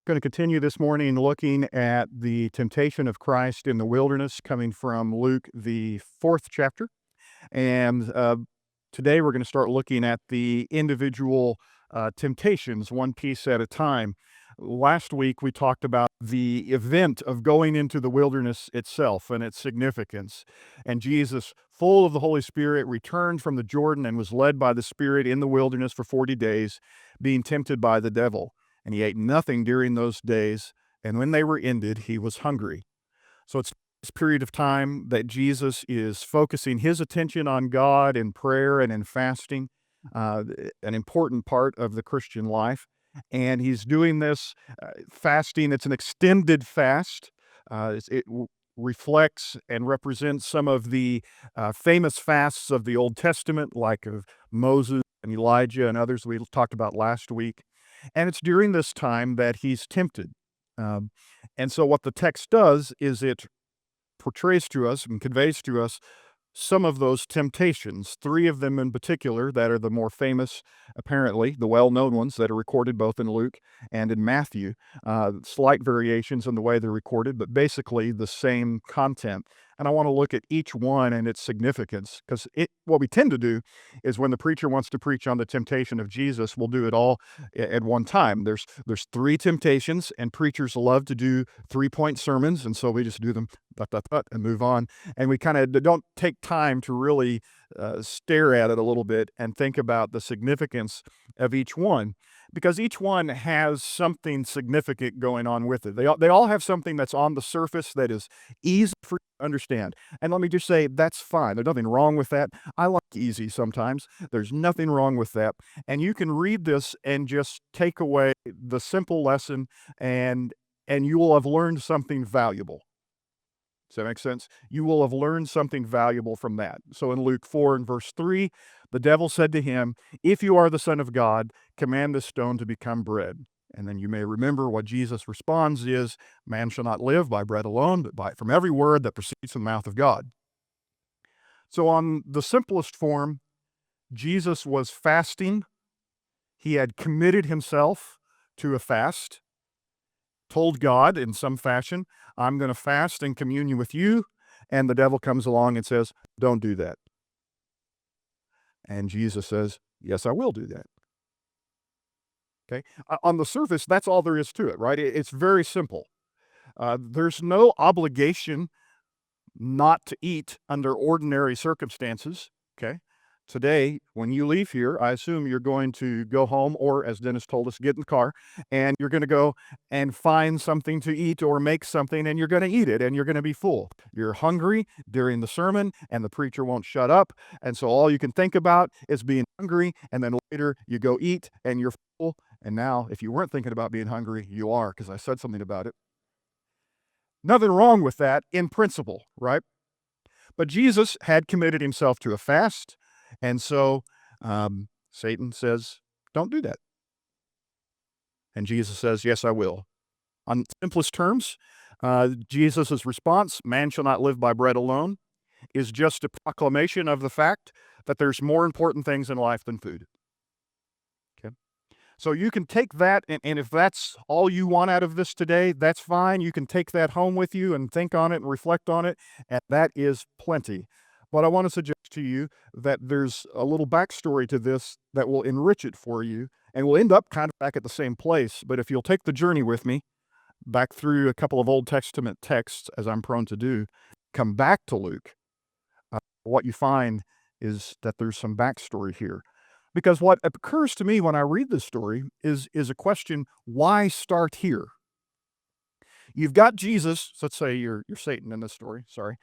Going to continue this morning looking at the temptation of Christ in the wilderness, coming from Luke, the fourth chapter. And today we're going to start looking at the individual temptations, one piece at a time. Last week we talked about the event of going into the wilderness itself and its significance. And Jesus, full of the Holy Spirit, returned from the Jordan and was led by the Spirit in the wilderness for 40 days, being tempted by the devil. And he ate nothing during those days, and when they were ended, he was hungry. So it's this period of time that Jesus is focusing his attention on God in prayer and in fasting, uh, an important part of the Christian life. And he's doing this fasting. It's an extended fast. Reflects and represents some of the famous fasts of the Old Testament, like of Moses and Elijah and others we talked about last week. And it's during this time that he's tempted. Um, and so, what the text does is it portrays to us and conveys to us some of those temptations, three of them in particular that are the more famous, apparently, the well-known ones that are recorded both in Luke and in Matthew. Slight variations in the way they're recorded, but basically the same content. And I want to look at each one and its significance, because what we tend to do is when the preacher wants to preach on the temptation of Jesus, we'll do it all at one time. There's three temptations, and preachers love to do 3-point sermons, and so we just do them and move on. And we kind of don't take time to really stare at it a little bit and think about the significance of each one, because each one has something significant going on with it. They all have something that's on the surface that is easy for you to understand. And let me just say, that's fine. There's nothing wrong with that. I like easy sometimes. There's nothing wrong with that. And you can read this and just take away the simple lesson, and you will have learned something valuable. Does that make sense? You will have learned something valuable from that. So in Luke 4 and verse 3, the devil said to him, "If you are the Son of God, command this stone to become bread." And then you may remember what Jesus responds is, "Man shall not live by bread alone, but from every word that proceeds from the mouth of God." So on the simplest form, Jesus was fasting. He had committed himself to a fast, told God in some fashion, "I'm going to fast in communion with you." And the devil comes along and says, "Don't do that." And Jesus says, "Yes, I will do that." Okay. On the surface, that's all there is to it, right? It's very simple. There's no obligation not to eat under ordinary circumstances. Okay. Today, when you leave here, I assume you're going to go home, or as Dennis told us, get in the car, and you're going to go and find something to eat or make something, and you're going to eat it, and you're going to be full. You're hungry during the sermon, and the preacher won't shut up. And so all you can think about is being hungry, and then later you go eat, and you're full. And now, if you weren't thinking about being hungry, you are, because I said something about it. Nothing wrong with that in principle, right? But Jesus had committed himself to a fast, and so Satan says, "Don't do that." And Jesus says, "Yes, I will." On simplest terms, Jesus' response, "Man shall not live by bread alone," is just a proclamation of the fact that there's more important things in life than food. Okay? So you can take that, and if that's all you want out of this today, that's fine. You can take that home with you and think on it and reflect on it, and that is plenty. But I want to suggest to you that there's a little backstory to this that will enrich it for you, and we'll end up kind of back at the same place. But if you'll take the journey with me, back through a couple of Old Testament texts, as I'm prone to do, come back to Luke, what you find is that there's some backstory here. Because what occurs to me when I read this story is a question: why start here? You've got Jesus, so let's say you're Satan in this story, sorry.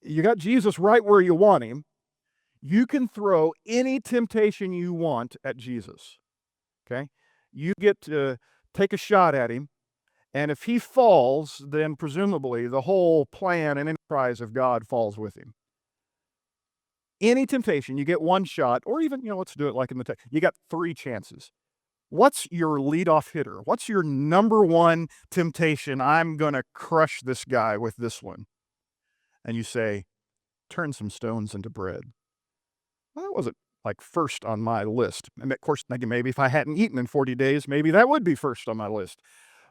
You got Jesus right where you want him. You can throw any temptation you want at Jesus. Okay? You get to take a shot at him, and if he falls, then presumably the whole plan and enterprise of God falls with him. Any temptation, you get one shot, or even, let's do it like in the text. You got three chances. What's your leadoff hitter? What's your number one temptation? I'm going to crush this guy with this one. And you say, turn some stones into bread. Well, that wasn't like first on my list. And of course, thinking maybe if I hadn't eaten in 40 days, maybe that would be first on my list.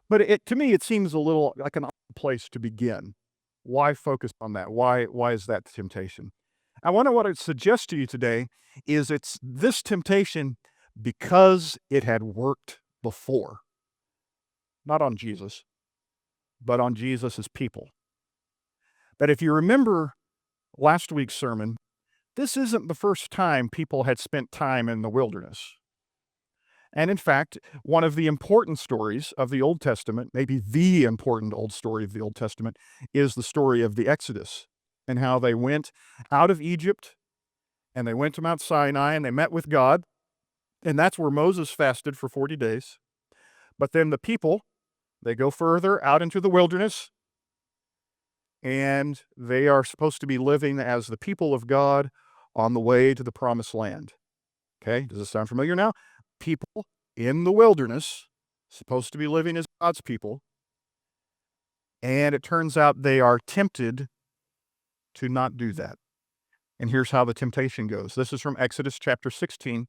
But to me, it seems a little like an odd place to begin. Why focus on that? Why is that the temptation? What I'd suggest to you today is it's this temptation because it had worked before, not on Jesus, but on Jesus's people. But if you remember last week's sermon, this isn't the first time people had spent time in the wilderness. And in fact, one of the important stories of the Old Testament, maybe the important old story of the Old Testament, is the story of the Exodus and how they went out of Egypt and they went to Mount Sinai and they met with God. And that's where Moses fasted for 40 days. But then the people, they go further out into the wilderness and they are supposed to be living as the people of God on the way to the promised land. Okay, does this sound familiar now? People in the wilderness, supposed to be living as God's people, and it turns out they are tempted to not do that. And here's how the temptation goes. This is from Exodus chapter 16,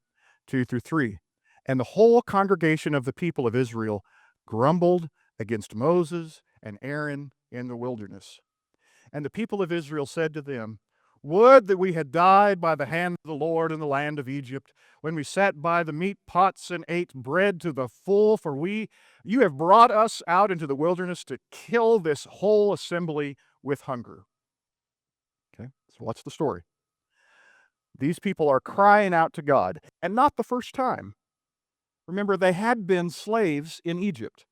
2 through 3. And the whole congregation of the people of Israel grumbled against Moses and Aaron in the wilderness. And the people of Israel said to them, "Would that we had died by the hand of the Lord in the land of Egypt, when we sat by the meat pots and ate bread to the full, for you have brought us out into the wilderness to kill this whole assembly with hunger." Okay, so what's the story? These people are crying out to God, and not the first time. Remember, they had been slaves in Egypt.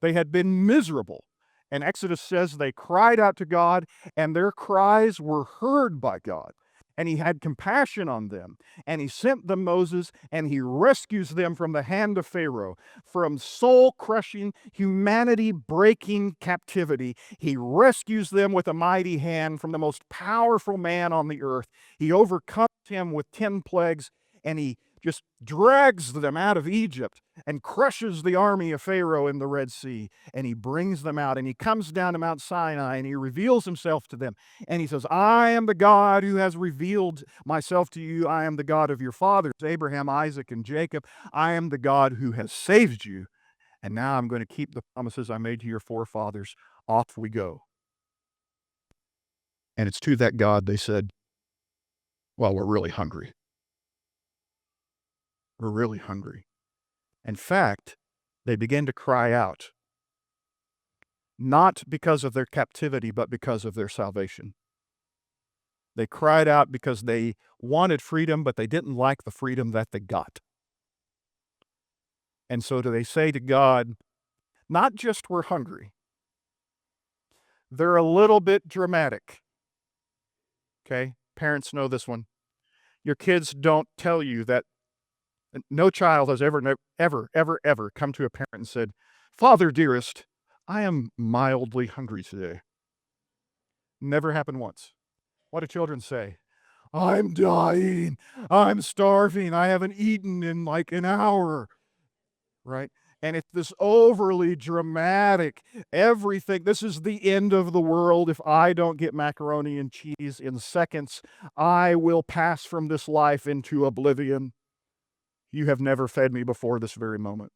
They had been miserable. And Exodus says they cried out to God, and their cries were heard by God. And he had compassion on them. And he sent them Moses, and he rescues them from the hand of Pharaoh, from soul-crushing, humanity-breaking captivity. He rescues them with a mighty hand from the most powerful man on the earth. He overcomes him with 10 plagues, and he just drags them out of Egypt and crushes the army of Pharaoh in the Red Sea. And he brings them out, and he comes down to Mount Sinai, and he reveals himself to them. And he says, "I am the God who has revealed myself to you. I am the God of your fathers, Abraham, Isaac, and Jacob. I am the God who has saved you. And now I'm going to keep the promises I made to your forefathers. Off we go." And it's to that God they said, "Well, we're really hungry. We're really hungry." In fact, they begin to cry out, not because of their captivity, but because of their salvation. They cried out because they wanted freedom, but they didn't like the freedom that they got. And so do they say to God, not just we're hungry, they're a little bit dramatic. Okay? Parents know this one. Your kids don't tell you that. No child has ever come to a parent and said, "Father, dearest, I am mildly hungry today." Never happened once. What do children say? "I'm dying. I'm starving. I haven't eaten in like an hour." Right? And it's this overly dramatic everything. This is the end of the world. If I don't get macaroni and cheese in seconds, I will pass from this life into oblivion. You have never fed me before this very moment.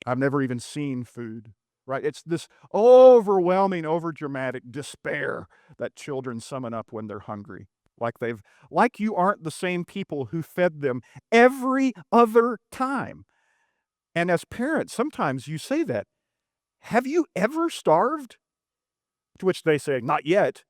I've never even seen food, right? It's this overwhelming, overdramatic despair that children summon up when they're hungry. Like you aren't the same people who fed them every other time. And as parents, sometimes you say that. "Have you ever starved?" To which they say, "Not yet."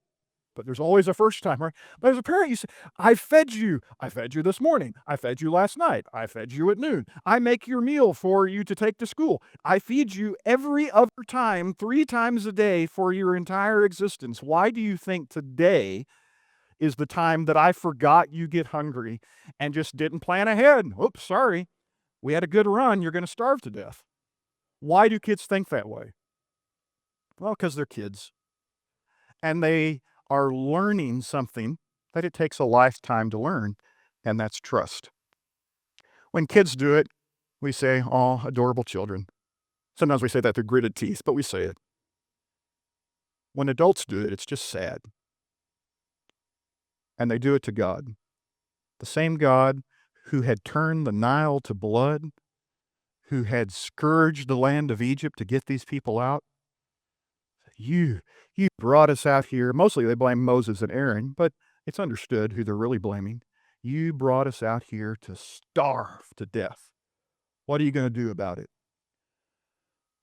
But there's always a first time, right? But as a parent, you say, "I fed you. I fed you this morning. I fed you last night. I fed you at noon. I make your meal for you to take to school. I feed you every other time, 3 times a day for your entire existence. Why do you think today is the time that I forgot you get hungry and just didn't plan ahead? Oops, sorry. We had a good run. You're going to starve to death." Why do kids think that way? Well, because they're kids. And they are learning something that it takes a lifetime to learn, and that's trust. When kids do it, we say, "Oh, adorable children." Sometimes we say that through gritted teeth, but we say it. When adults do it, it's just sad. And they do it to God. The same God who had turned the Nile to blood, who had scourged the land of Egypt to get these people out. You, you brought us out here. Mostly they blame Moses and Aaron, but it's understood who they're really blaming. You brought us out here to starve to death. What are you going to do about it?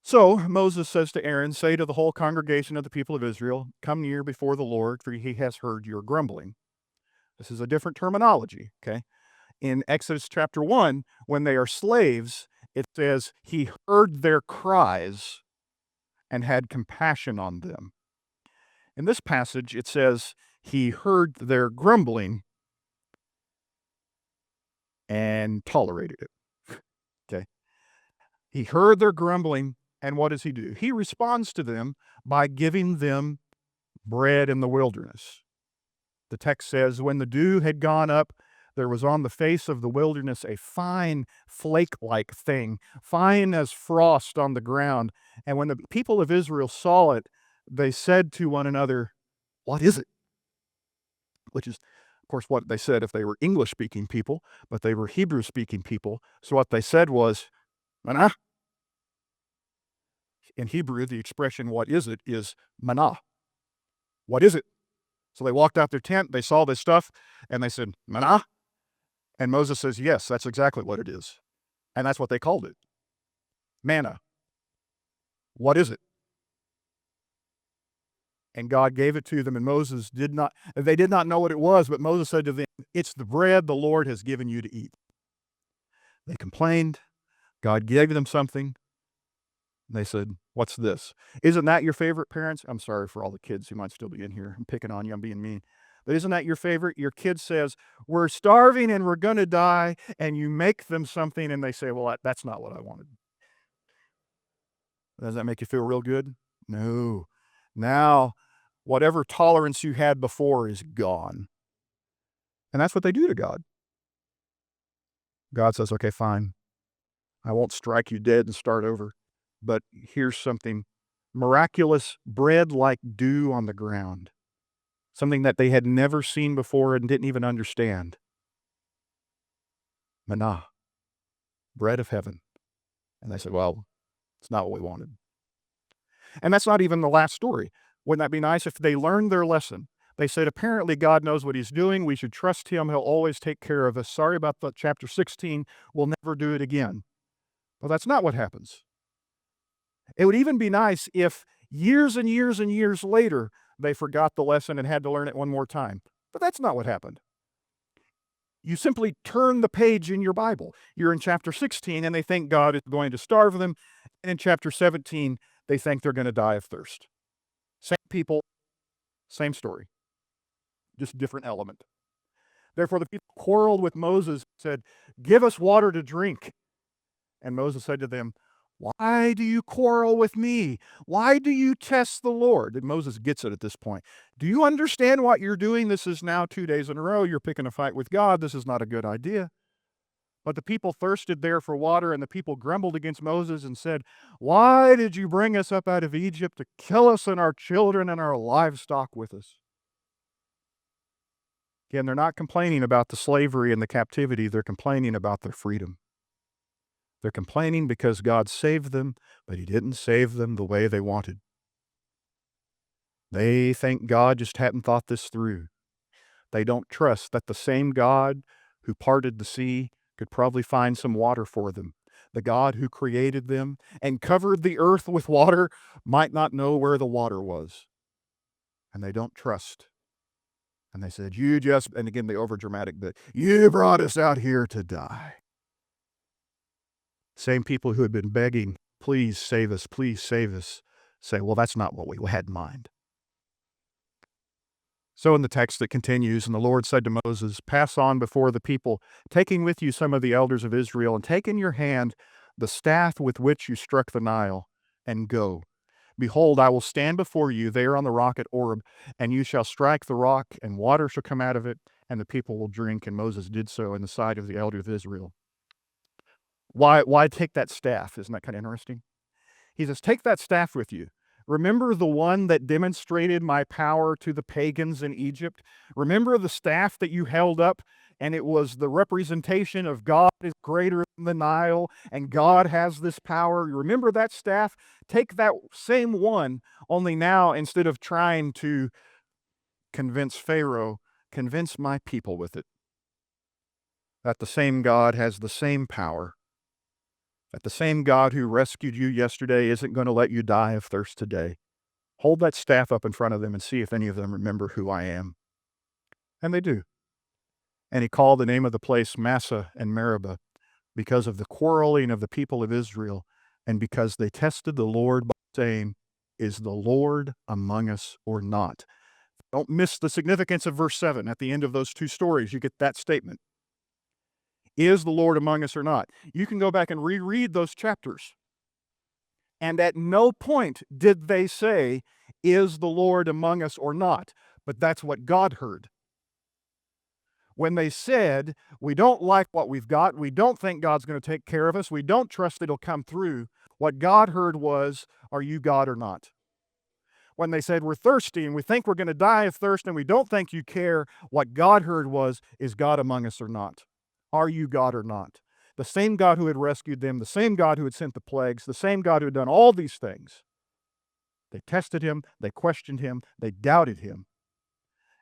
So Moses says to Aaron, say to the whole congregation of the people of Israel, come near before the Lord, for he has heard your grumbling. This is a different terminology, okay? In Exodus chapter 1, when they are slaves, it says he heard their cries and had compassion on them. In this passage, it says he heard their grumbling and tolerated it. Okay? He heard their grumbling, and what does he do? He responds to them by giving them bread in the wilderness. The text says, when the dew had gone up, there was on the face of the wilderness a fine flake-like thing, fine as frost on the ground. And when the people of Israel saw it, they said to one another, what is it? Which is, of course, what they said if they were English-speaking people, but they were Hebrew-speaking people. So what they said was, manna. In Hebrew, the expression, what is it, is manna. What is it? So they walked out their tent, they saw this stuff, and they said, manna? And Moses says, yes, that's exactly what it is. And that's what they called it. Manna. What is it? And God gave it to them, and they did not know what it was, but Moses said to them, it's the bread the Lord has given you to eat. They complained. God gave them something. They said, what's this? Isn't that your favorite, parents? I'm sorry for all the kids who might still be in here. I'm picking on you. I'm being mean. But isn't that your favorite? Your kid says, we're starving and we're going to die, and you make them something, and they say, well, that's not what I wanted. Does that make you feel real good? No. Now, whatever tolerance you had before is gone. And that's what they do to God. God says, okay, fine. I won't strike you dead and start over. But here's something miraculous, bread like dew on the ground. Something that they had never seen before and didn't even understand. Manna, bread of heaven. And they said, well, it's not what we wanted. And that's not even the last story. Wouldn't that be nice if they learned their lesson? They said, apparently God knows what he's doing. We should trust him. He'll always take care of us. Sorry about the chapter 16. We'll never do it again. Well, that's not what happens. It would even be nice if years and years and years later, they forgot the lesson and had to learn it one more time. But that's not what happened. You simply turn the page in your Bible. You're in chapter 16 and they think God is going to starve them. And in chapter 17, they think they're going to die of thirst. Same people, same story, just different element. Therefore, the people quarreled with Moses, said, give us water to drink. And Moses said to them, why do you quarrel with me? Why do you test the Lord? And Moses gets it at this point. Do you understand what you're doing? This is now 2 days in a row. You're picking a fight with God. This is not a good idea. But the people thirsted there for water, and the people grumbled against Moses and said, why did you bring us up out of Egypt to kill us and our children and our livestock with us? Again, they're not complaining about the slavery and the captivity. They're complaining about their freedom. They're complaining because God saved them, but he didn't save them the way they wanted. They think God just hadn't thought this through. They don't trust that the same God who parted the sea could probably find some water for them. The God who created them and covered the earth with water might not know where the water was. And they don't trust. And they said, and again, the overdramatic bit, you brought us out here to die. Same people who had been begging, please save us, say, well, that's not what we had in mind. So in the text it continues, and the Lord said to Moses, pass on before the people, taking with you some of the elders of Israel, and take in your hand the staff with which you struck the Nile, and go. Behold, I will stand before you there on the rock at Oreb, and you shall strike the rock, and water shall come out of it, and the people will drink. And Moses did so in the sight of the elders of Israel. Why take that staff? Isn't that kind of interesting? He says, take that staff with you. Remember the one that demonstrated my power to the pagans in Egypt? Remember the staff that you held up and it was the representation of God is greater than the Nile, and God has this power. You remember that staff? Take that same one, only now instead of trying to convince Pharaoh, convince my people with it. That the same God has the same power. That the same God who rescued you yesterday isn't going to let you die of thirst today. Hold that staff up in front of them and see if any of them remember who I am. And they do. And he called the name of the place Massa and Meribah because of the quarreling of the people of Israel and because they tested the Lord by saying, is the Lord among us or not? Don't miss the significance of verse 7. At the end of those two stories, you get that statement. Is the Lord among us or not? You can go back and reread those chapters. And at no point did they say, is the Lord among us or not? But that's what God heard. When they said, we don't like what we've got, we don't think God's going to take care of us, we don't trust it'll come through, what God heard was, are you God or not? When they said, we're thirsty and we think we're going to die of thirst and we don't think you care, what God heard was, is God among us or not? Are you God or not? The same God who had rescued them, the same God who had sent the plagues, the same God who had done all these things. They tested him, they questioned him, they doubted him,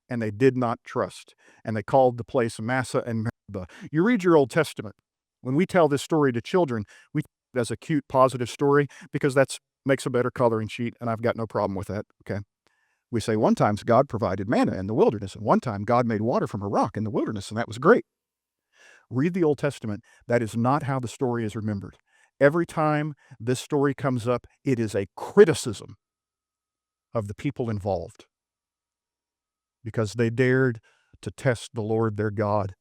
and they did not trust. And they called the place Massa and Meribah. You read your Old Testament. When we tell this story to children, we tell it as a cute, positive story because that makes a better coloring sheet, and I've got no problem with that, okay? We say one time God provided manna in the wilderness, and one time God made water from a rock in the wilderness, and that was great. Read the Old Testament. That is not how the story is remembered. Every time this story comes up, it is a criticism of the people involved because they dared to test the Lord their God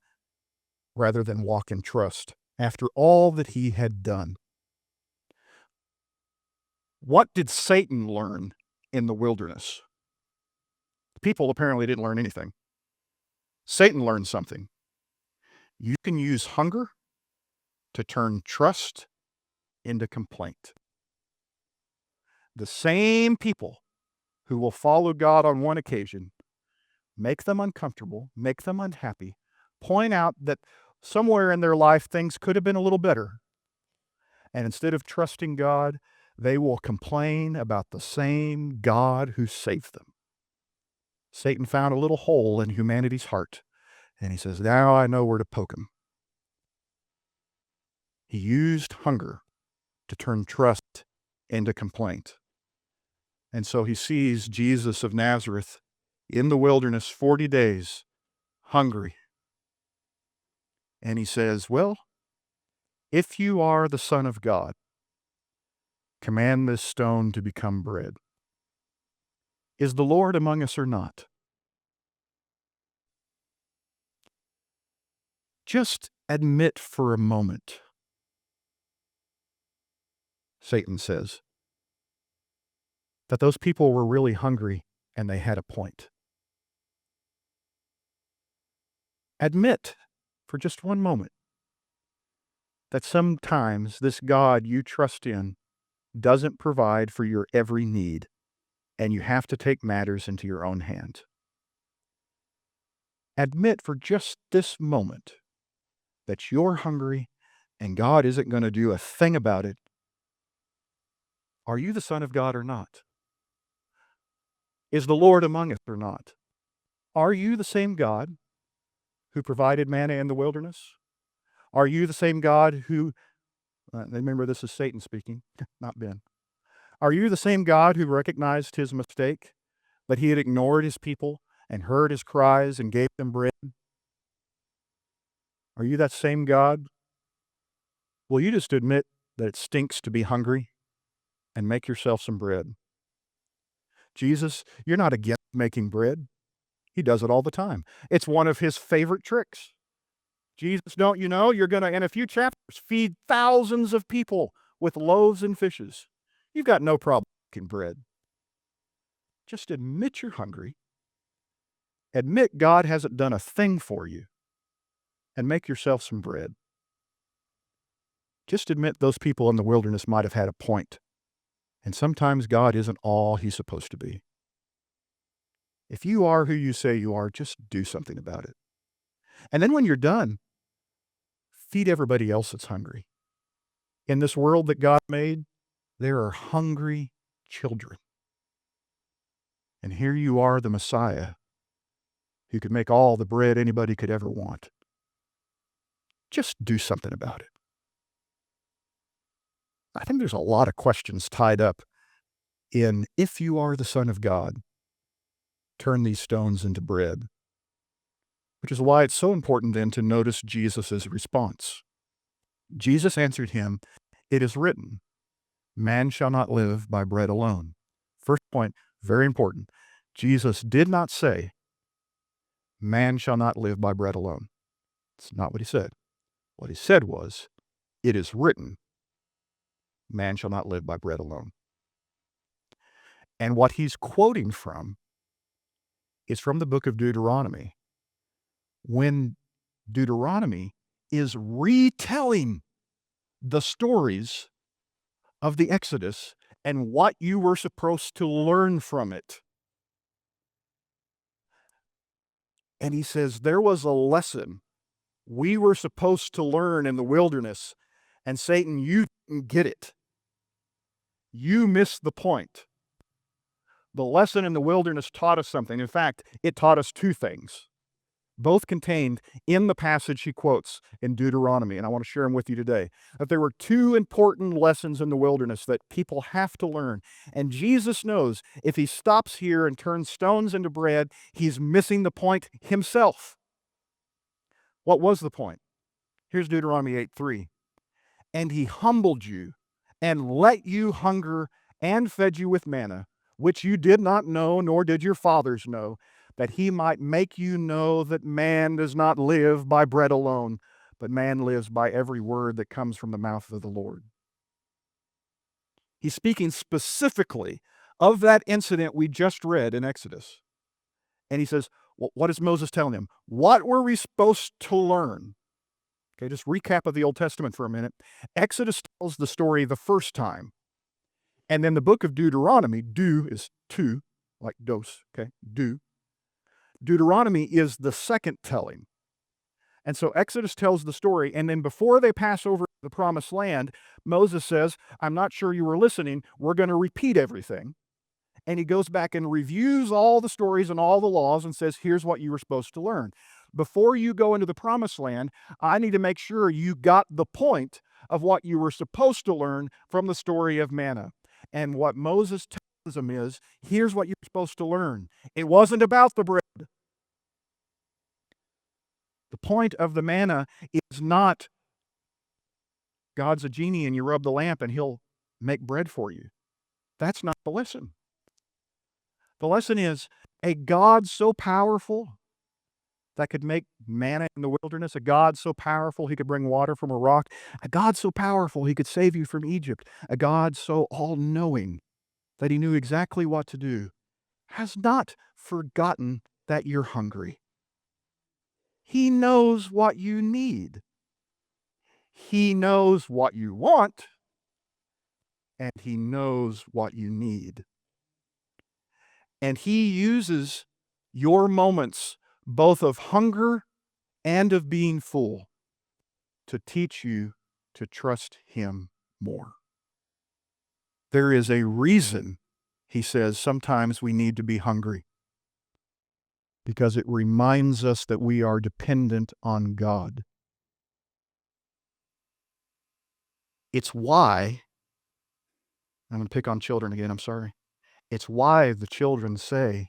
rather than walk in trust after all that he had done. What did Satan learn in the wilderness? The people apparently didn't learn anything. Satan learned something. You can use hunger to turn trust into complaint. The same people who will follow God on one occasion, make them uncomfortable, make them unhappy, point out that somewhere in their life things could have been a little better. And instead of trusting God, they will complain about the same God who saved them. Satan found a little hole in humanity's heart, and he says, now I know where to poke him. He used hunger to turn trust into complaint. And so he sees Jesus of Nazareth in the wilderness 40 days, hungry. And he says, well, if you are the Son of God, command this stone to become bread. Is the Lord among us or not? Just admit for a moment, Satan says, that those people were really hungry and they had a point. Admit for just one moment that sometimes this God you trust in doesn't provide for your every need, and you have to take matters into your own hand. Admit for just this moment that you're hungry and God isn't going to do a thing about it. Are you the Son of God or not? Is the Lord among us or not? Are you the same God who provided manna in the wilderness? Are you the same God who, remember this is Satan speaking, not Ben. Are you the same God who recognized his mistake, that he had ignored his people and heard his cries and gave them bread? Are you that same God? Will you just admit that it stinks to be hungry and make yourself some bread? Jesus, you're not against making bread. He does it all the time. It's one of his favorite tricks. Jesus, don't you know, you're going to, in a few chapters, feed thousands of people with loaves and fishes. You've got no problem making bread. Just admit you're hungry. Admit God hasn't done a thing for you. And make yourself some bread. Just admit those people in the wilderness might have had a point. And sometimes God isn't all he's supposed to be. If you are who you say you are, just do something about it. And then when you're done, feed everybody else that's hungry. In this world that God made, there are hungry children. And here you are, the Messiah, who could make all the bread anybody could ever want. Just do something about it. I think there's a lot of questions tied up in, if you are the Son of God, turn these stones into bread. Which is why it's so important then to notice Jesus' response. Jesus answered him, "It is written, man shall not live by bread alone." First point, very important. Jesus did not say, man shall not live by bread alone. It's not what he said. What he said was, it is written, man shall not live by bread alone. And what he's quoting from is from the book of Deuteronomy, when Deuteronomy is retelling the stories of the Exodus and what you were supposed to learn from it. And he says, there was a lesson we were supposed to learn in the wilderness, and Satan, you didn't get it. You missed the point. The lesson in the wilderness taught us something. In fact, it taught us two things, both contained in the passage he quotes in Deuteronomy, and I want to share them with you today. That there were two important lessons in the wilderness that people have to learn. And Jesus knows if he stops here and turns stones into bread, he's missing the point himself. What was the point? Here's Deuteronomy 8:3. And he humbled you and let you hunger and fed you with manna, which you did not know, nor did your fathers know, that he might make you know that man does not live by bread alone, but man lives by every word that comes from the mouth of the Lord. He's speaking specifically of that incident we just read in Exodus. And he says, well, what is Moses telling him? What were we supposed to learn? Okay, just recap of the Old Testament for a minute. Exodus tells the story the first time. And then the book of Deuteronomy, do is two, like dos, okay, do. Deuteronomy is the second telling. And so Exodus tells the story, and then before they pass over the promised land, Moses says, I'm not sure you were listening, we're going to repeat everything. And he goes back and reviews all the stories and all the laws and says, here's what you were supposed to learn. Before you go into the promised land, I need to make sure you got the point of what you were supposed to learn from the story of manna. And what Moses tells them is, here's what you're supposed to learn. It wasn't about the bread. The point of the manna is not God's a genie and you rub the lamp and he'll make bread for you. That's not the lesson. The lesson is a God so powerful that could make manna in the wilderness, a God so powerful he could bring water from a rock, a God so powerful he could save you from Egypt, a God so all-knowing that he knew exactly what to do, has not forgotten that you're hungry. He knows what you need. He knows what you want, and he knows what you need. And he uses your moments, both of hunger and of being full, to teach you to trust him more. There is a reason, he says, sometimes we need to be hungry, because it reminds us that we are dependent on God. It's why, I'm going to pick on children again, I'm sorry. It's why the children say,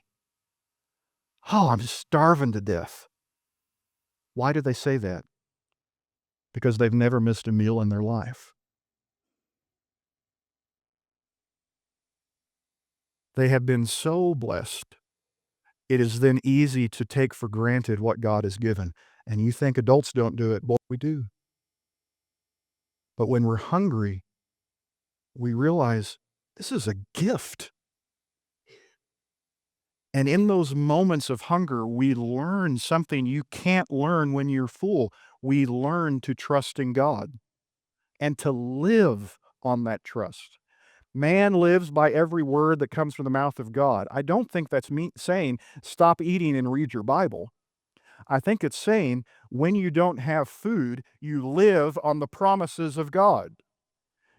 oh, I'm starving to death. Why do they say that? Because they've never missed a meal in their life. They have been so blessed. It is then easy to take for granted what God has given. And you think adults don't do it. Well, we do. But when we're hungry, we realize this is a gift. And in those moments of hunger, we learn something you can't learn when you're full. We learn to trust in God and to live on that trust. Man lives by every word that comes from the mouth of God. I don't think that's saying stop eating and read your Bible. I think it's saying when you don't have food, you live on the promises of God.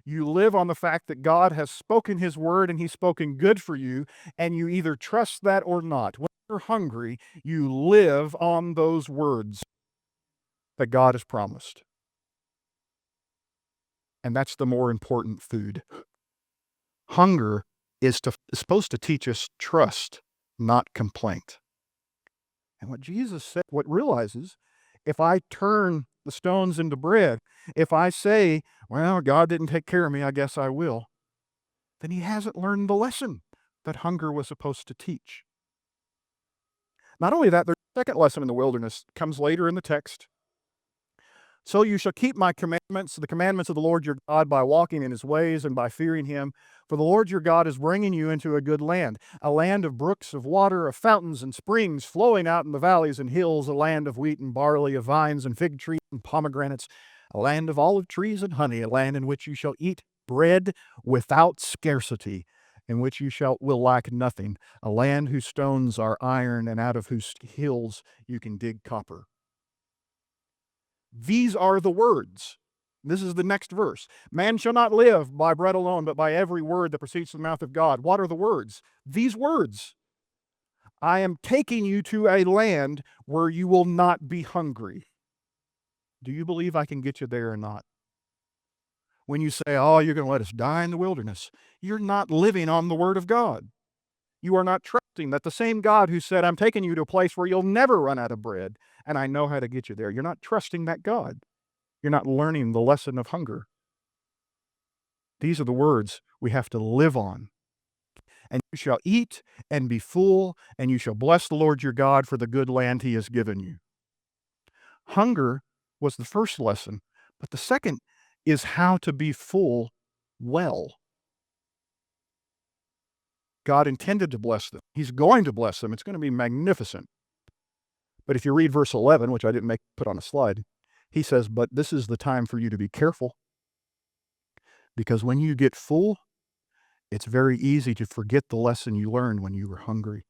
You live on the fact that God has spoken his word and he's spoken good for you, and you either trust that or not. When you're hungry, you live on those words that God has promised. And that's the more important food. Hunger is supposed to teach us trust, not complaint. And what Jesus said, what realizes, if I turn the stones into bread, if I say, well, God didn't take care of me, I guess I will, then he hasn't learned the lesson that hunger was supposed to teach. Not only that, the second lesson in the wilderness comes later in the text. So you shall keep my commandments, the commandments of the Lord your God, by walking in his ways and by fearing him. For the Lord your God is bringing you into a good land, a land of brooks of water, of fountains and springs flowing out in the valleys and hills, a land of wheat and barley, of vines and fig trees and pomegranates, a land of olive trees and honey, a land in which you shall eat bread without scarcity, in which you will lack nothing, a land whose stones are iron and out of whose hills you can dig copper. These are the words. This is the next verse. Man shall not live by bread alone, but by every word that proceeds from the mouth of God. What are the words? These words. I am taking you to a land where you will not be hungry. Do you believe I can get you there or not? When you say, oh, you're going to let us die in the wilderness, you're not living on the word of God. You are not trusting that the same God who said, I'm taking you to a place where you'll never run out of bread, and I know how to get you there. You're not trusting that God. You're not learning the lesson of hunger. These are the words we have to live on. And you shall eat and be full, and you shall bless the Lord your God for the good land he has given you. Hunger was the first lesson, but the second is how to be full well. God intended to bless them. He's going to bless them. It's going to be magnificent. But if you read verse 11, which I didn't put on a slide, he says, but this is the time for you to be careful. Because when you get full, it's very easy to forget the lesson you learned when you were hungry.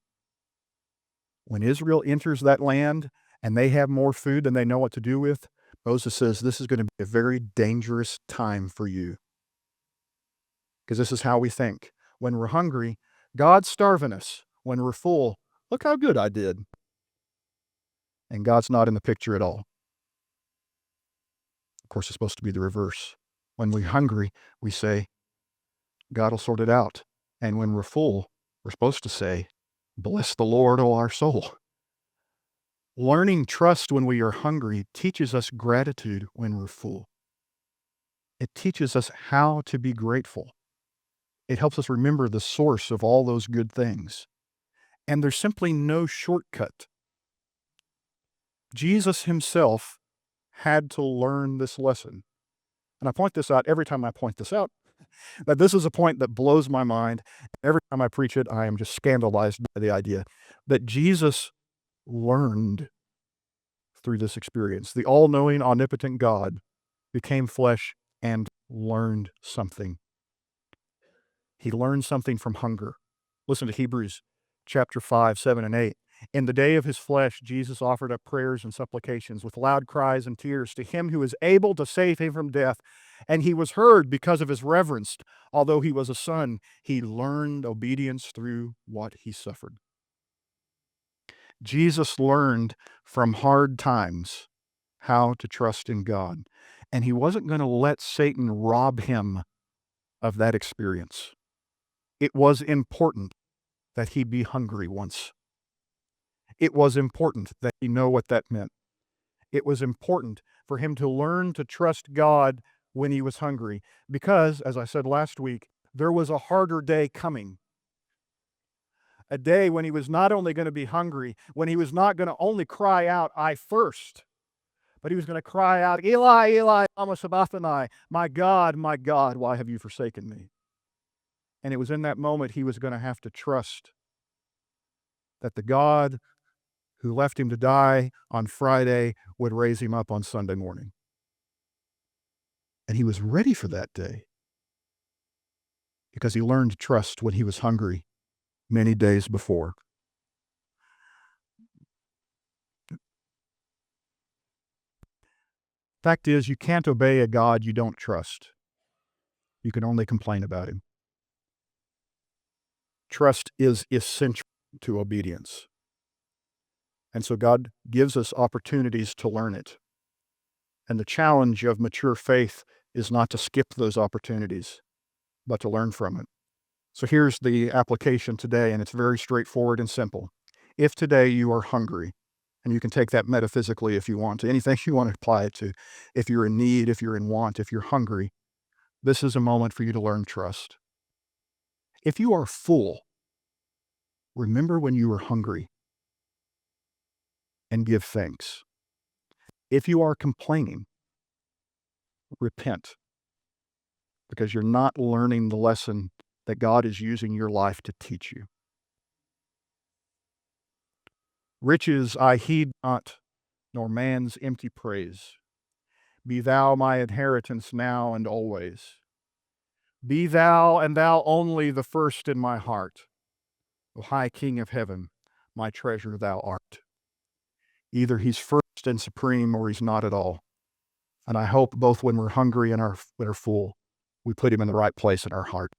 When Israel enters that land and they have more food than they know what to do with, Moses says this is going to be a very dangerous time for you. Because this is how we think. When we're hungry, God's starving us. When we're full, look how good I did. And God's not in the picture at all. Of course, it's supposed to be the reverse. When we're hungry, we say, God will sort it out. And when we're full, we're supposed to say, bless the Lord, O our soul. Learning trust when we are hungry teaches us gratitude when we're full. It teaches us how to be grateful. It helps us remember the source of all those good things. And there's simply no shortcut. Jesus himself had to learn this lesson. And I point this out every time I point this out, that this is a point that blows my mind. Every time I preach it, I am just scandalized by the idea that Jesus learned through this experience. The all-knowing, omnipotent God became flesh and learned something. He learned something from hunger. Listen to Hebrews chapter 5, 7, and 8. In the day of his flesh, Jesus offered up prayers and supplications with loud cries and tears to him who is able to save him from death. And he was heard because of his reverence. Although he was a son, he learned obedience through what he suffered. Jesus learned from hard times how to trust in God. And he wasn't going to let Satan rob him of that experience. It was important that he be hungry once. It was important that he know what that meant. It was important for him to learn to trust God when he was hungry, because, as I said last week, there was a harder day coming. A day when he was not only going to be hungry, when he was not going to only cry out, I thirst, but he was going to cry out, Eli, Eli, lama sabachthani, my God, why have you forsaken me? And it was in that moment he was going to have to trust that the God who left him to die on Friday would raise him up on Sunday morning. And he was ready for that day because he learned to trust when he was hungry many days before. Fact is, you can't obey a God you don't trust. You can only complain about him. Trust is essential to obedience. And so God gives us opportunities to learn it. And the challenge of mature faith is not to skip those opportunities, but to learn from it. So here's the application today, and it's very straightforward and simple. If today you are hungry, and you can take that metaphysically if you want to, anything you want to apply it to, if you're in need, if you're in want, if you're hungry, this is a moment for you to learn trust. If you are full, remember when you were hungry and give thanks. If you are complaining, repent, because you're not learning the lesson that God is using your life to teach you. Riches I heed not, nor man's empty praise. Be thou my inheritance now and always. Be thou and thou only the first in my heart. O high King of heaven, my treasure thou art. Either he's first and supreme or he's not at all. And I hope both when we're hungry and when we're full, we put him in the right place in our heart.